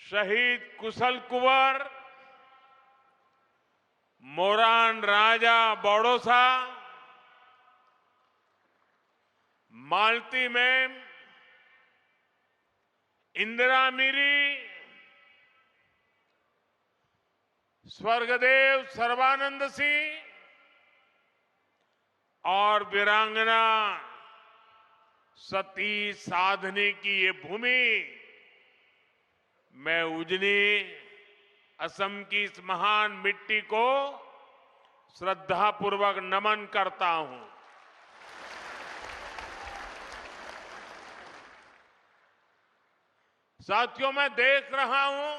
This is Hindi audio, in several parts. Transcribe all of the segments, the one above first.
शहीद कुशल कुंवर मोरान राजा बड़ौसा, मालती मैम, इंदिरा मिरी, स्वर्गदेव सर्बानंद सिंह और वीरांगना सती साधनी की ये भूमि मैं उजनी असम की इस महान मिट्टी को श्रद्धापूर्वक नमन करता हूं। साथियों, मैं देख रहा हूं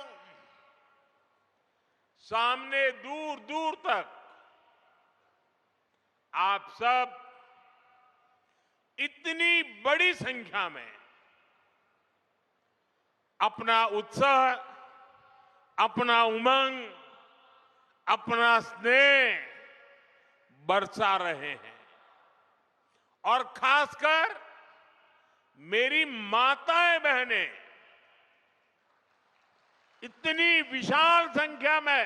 सामने दूर दूर तक आप सब इतनी बड़ी संख्या में अपना उत्साह, अपना उमंग, अपना स्नेह बरसा रहे हैं और खासकर मेरी माताएं बहनें इतनी विशाल संख्या में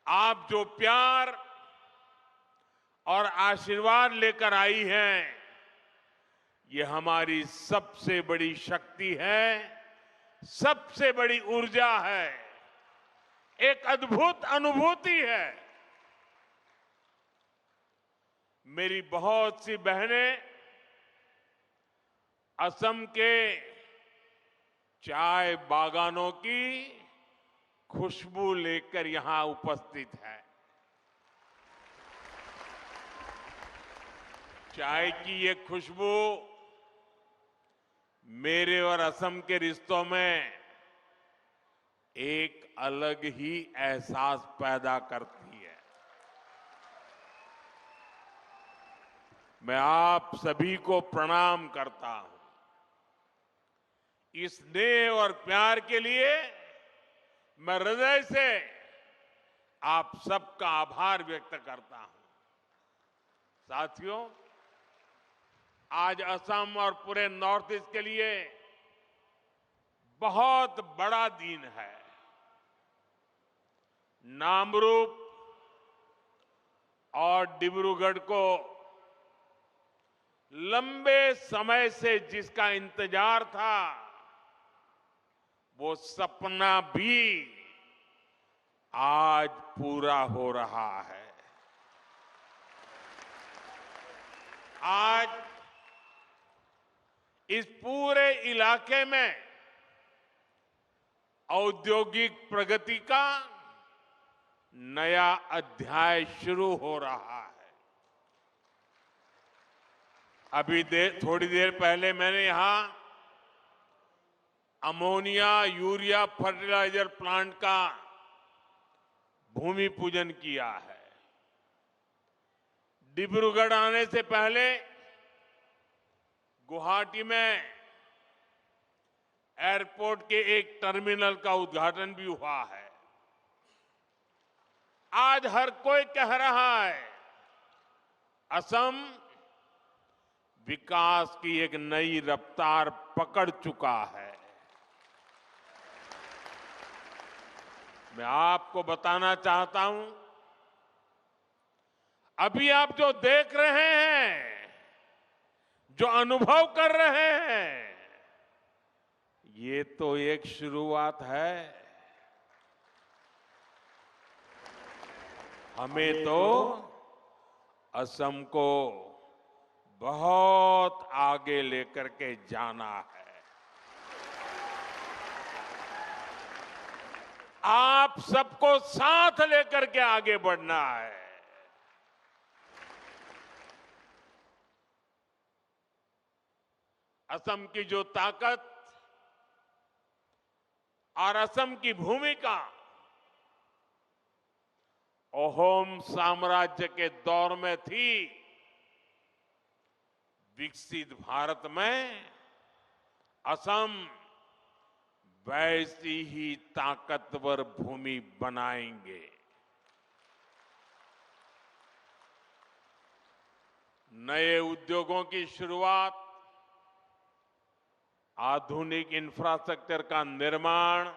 आप जो प्यार और आशीर्वाद लेकर आई हैं, ये हमारी सबसे बड़ी शक्ति है, सबसे बड़ी ऊर्जा है, एक अद्भुत अनुभूति है। मेरी बहुत सी बहनें असम के चाय बागानों की खुशबू लेकर यहां उपस्थित है। चाय की ये खुशबू मेरे और असम के रिश्तों में एक अलग ही एहसास पैदा करती है। मैं आप सभी को प्रणाम करता हूं। इस स्नेह और प्यार के लिए मैं हृदय से आप सबका आभार व्यक्त करता हूं। साथियों, आज असम और पूरे नॉर्थ ईस्ट के लिए बहुत बड़ा दिन है। नामरूप और डिब्रूगढ़ को लंबे समय से जिसका इंतजार था, वो सपना भी आज पूरा हो रहा है। आज इस पूरे इलाके में औद्योगिक प्रगति का नया अध्याय शुरू हो रहा है। अभी थोड़ी देर पहले मैंने यहां अमोनिया यूरिया फर्टिलाइजर प्लांट का भूमि पूजन किया है। डिब्रूगढ़ आने से पहले गुवाहाटी में एयरपोर्ट के एक टर्मिनल का उद्घाटन भी हुआ है। आज हर कोई कह रहा है, असम विकास की एक नई रफ्तार पकड़ चुका है। मैं आपको बताना चाहता हूं, अभी आप जो देख रहे हैं, जो अनुभव कर रहे हैं, ये तो एक शुरुआत है। हमें तो असम को बहुत आगे लेकर के जाना है। आप सबको साथ लेकर के आगे बढ़ना है। असम की जो ताकत और असम की भूमिका अहोम साम्राज्य के दौर में थी, विकसित भारत में असम वैसी ही ताकतवर भूमि बनाएंगे। नए उद्योगों की शुरुआत, आधुनिक इंफ्रास्ट्रक्चर का निर्माण,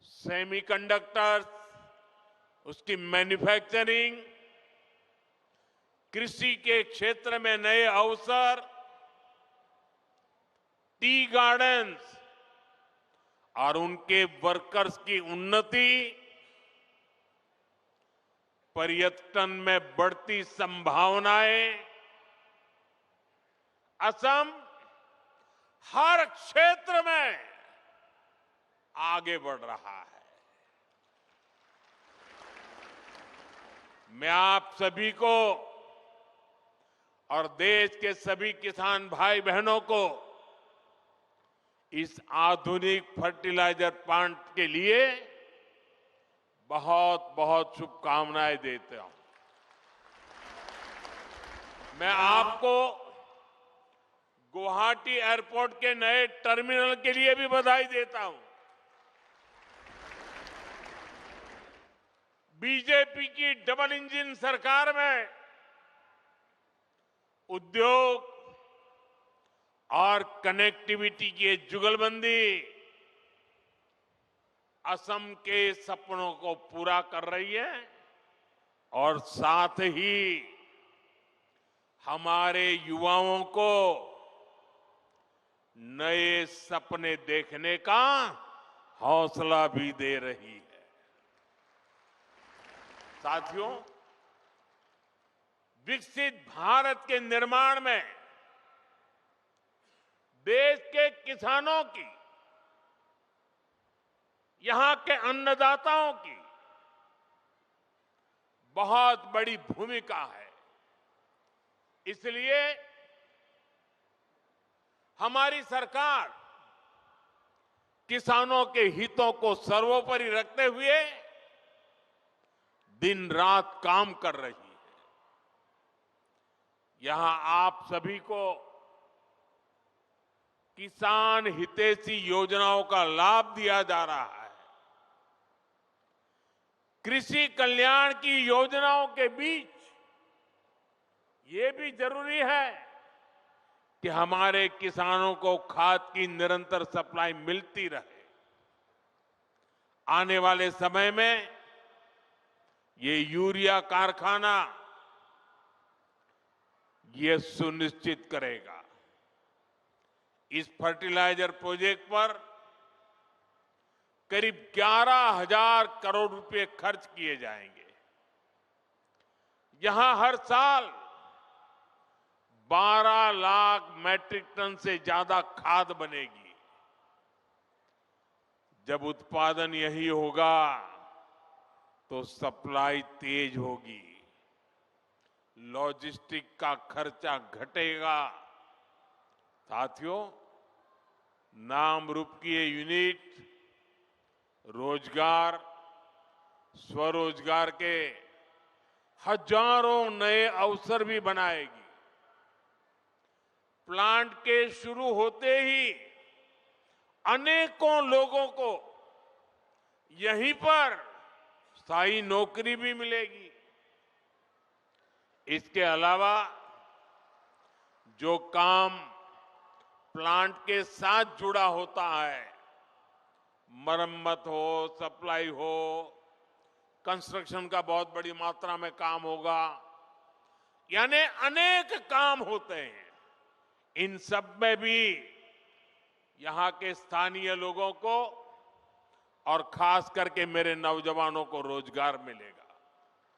सेमीकंडक्टर्स, उसकी मैन्युफैक्चरिंग, कृषि के क्षेत्र में नए अवसर, टी गार्डन्स और उनके वर्कर्स की उन्नति, पर्यटन में बढ़ती संभावनाएं, असम हर क्षेत्र में आगे बढ़ रहा है। मैं आप सभी को और देश के सभी किसान भाई बहनों को इस आधुनिक फर्टिलाइजर प्लांट के लिए बहुत बहुत शुभकामनाएं देता हूं। मैं आपको गुवाहाटी एयरपोर्ट के नए टर्मिनल के लिए भी बधाई देता हूं। बीजेपी की डबल इंजन सरकार में उद्योग और कनेक्टिविटी की जुगलबंदी असम के सपनों को पूरा कर रही है और साथ ही हमारे युवाओं को नए सपने देखने का हौसला भी दे रही है। साथियों, विकसित भारत के निर्माण में देश के किसानों की, यहां के अन्नदाताओं की बहुत बड़ी भूमिका है। इसलिए हमारी सरकार किसानों के हितों को सर्वोपरि रखते हुए दिन रात काम कर रही है। यहां आप सभी को किसान हितैषी योजनाओं का लाभ दिया जा रहा है। कृषि कल्याण की योजनाओं के बीच ये भी जरूरी है कि हमारे किसानों को खाद की निरंतर सप्लाई मिलती रहे। आने वाले समय में ये यूरिया कारखाना ये सुनिश्चित करेगा। इस फर्टिलाइजर प्रोजेक्ट पर करीब 11,000 करोड़ रुपए खर्च किए जाएंगे। यहां हर साल 12 लाख मैट्रिक टन से ज्यादा खाद बनेगी। जब उत्पादन यही होगा तो सप्लाई तेज होगी, लॉजिस्टिक का खर्चा घटेगा। साथियों, नाम रूप की ये यूनिट रोजगार, स्वरोजगार के हजारों नए अवसर भी बनाएगी। प्लांट के शुरू होते ही अनेकों लोगों को यहीं पर स्थायी नौकरी भी मिलेगी। इसके अलावा जो काम प्लांट के साथ जुड़ा होता है, मरम्मत हो, सप्लाई हो, कंस्ट्रक्शन का बहुत बड़ी मात्रा में काम होगा, यानी अनेक काम होते हैं। इन सब में भी यहां के स्थानीय लोगों को और खास करके मेरे नौजवानों को रोजगार मिलेगा।